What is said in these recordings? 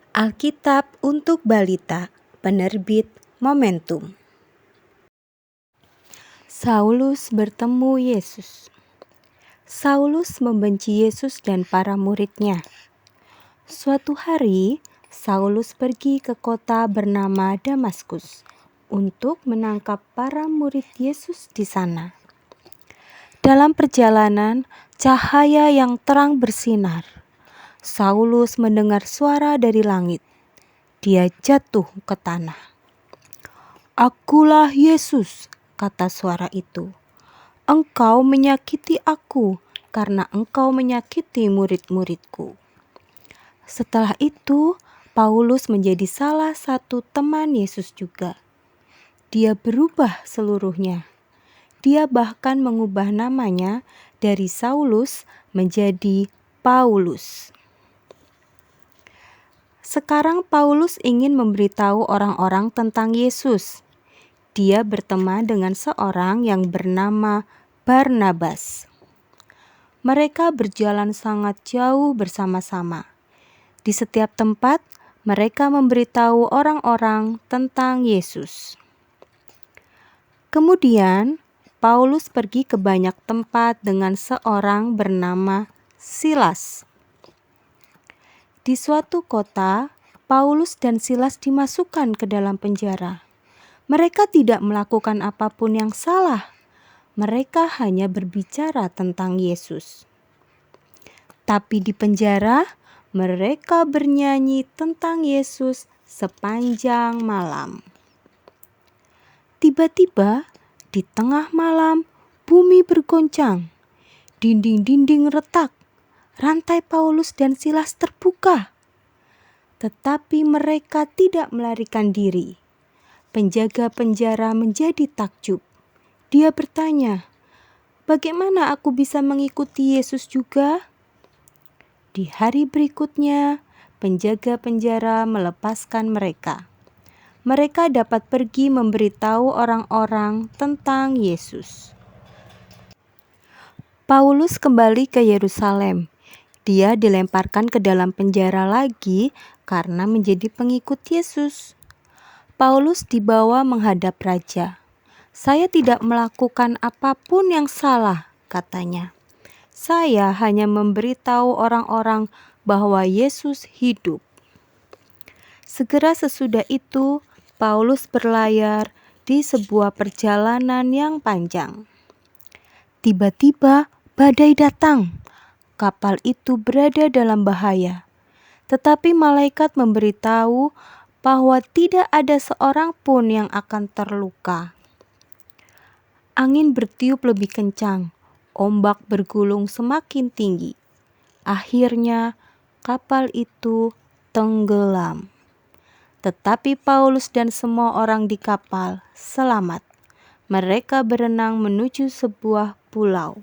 Alkitab untuk Balita, penerbit Momentum. Saulus bertemu Yesus. Saulus membenci Yesus dan para muridnya. Suatu hari, Saulus pergi ke kota bernama Damaskus untuk menangkap para murid Yesus di sana. Dalam perjalanan, cahaya yang terang bersinar. Saulus mendengar suara dari langit. Dia jatuh ke tanah. "Akulah Yesus," kata suara itu. "Engkau menyakiti aku karena engkau menyakiti murid-muridku." Setelah itu, Paulus menjadi salah satu teman Yesus juga. Dia berubah seluruhnya. Dia bahkan mengubah namanya dari Saulus menjadi Paulus. Sekarang Paulus ingin memberitahu orang-orang tentang Yesus. Dia berteman dengan seorang yang bernama Barnabas. Mereka berjalan sangat jauh bersama-sama. Di setiap tempat, mereka memberitahu orang-orang tentang Yesus. Kemudian, Paulus pergi ke banyak tempat dengan seorang bernama Silas. Di suatu kota, Paulus dan Silas dimasukkan ke dalam penjara. Mereka tidak melakukan apapun yang salah. Mereka hanya berbicara tentang Yesus. Tapi di penjara, mereka bernyanyi tentang Yesus sepanjang malam. Tiba-tiba, di tengah malam, bumi bergoncang. Dinding-dinding retak. Rantai Paulus dan Silas terbuka. Tetapi mereka tidak melarikan diri. Penjaga penjara menjadi takjub. Dia bertanya, "Bagaimana aku bisa mengikuti Yesus juga?" Di hari berikutnya, penjaga penjara melepaskan mereka. Mereka dapat pergi memberitahu orang-orang tentang Yesus. Paulus kembali ke Yerusalem. Dia dilemparkan ke dalam penjara lagi karena menjadi pengikut Yesus. Paulus dibawa menghadap raja. "Saya tidak melakukan apapun yang salah," katanya. "Saya hanya memberitahu orang-orang bahwa Yesus hidup." Segera sesudah itu, Paulus berlayar di sebuah perjalanan yang panjang. Tiba-tiba badai datang. Kapal itu berada dalam bahaya. Tetapi malaikat memberitahu bahwa tidak ada seorang pun yang akan terluka. Angin bertiup lebih kencang. Ombak bergulung semakin tinggi. Akhirnya kapal itu tenggelam. Tetapi Paulus dan semua orang di kapal selamat. Mereka berenang menuju sebuah pulau.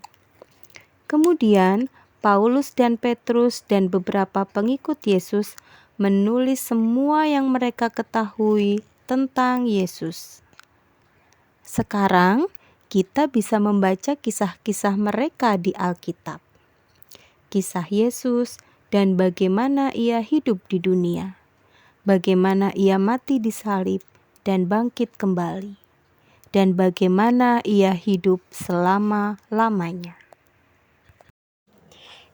Kemudian Paulus dan Petrus dan beberapa pengikut Yesus menulis semua yang mereka ketahui tentang Yesus. Sekarang kita bisa membaca kisah-kisah mereka di Alkitab. Kisah Yesus dan bagaimana ia hidup di dunia. Bagaimana ia mati di salib dan bangkit kembali. Dan bagaimana ia hidup selama-lamanya.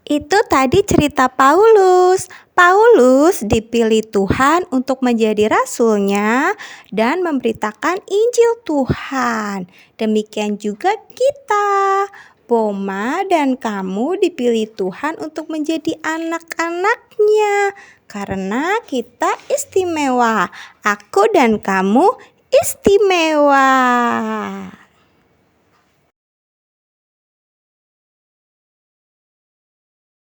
Itu tadi cerita Paulus. Paulus dipilih Tuhan untuk menjadi rasulnya dan memberitakan Injil Tuhan. Demikian juga kita, Boma dan kamu dipilih Tuhan untuk menjadi anak-anaknya. Karena kita istimewa. Aku dan kamu istimewa.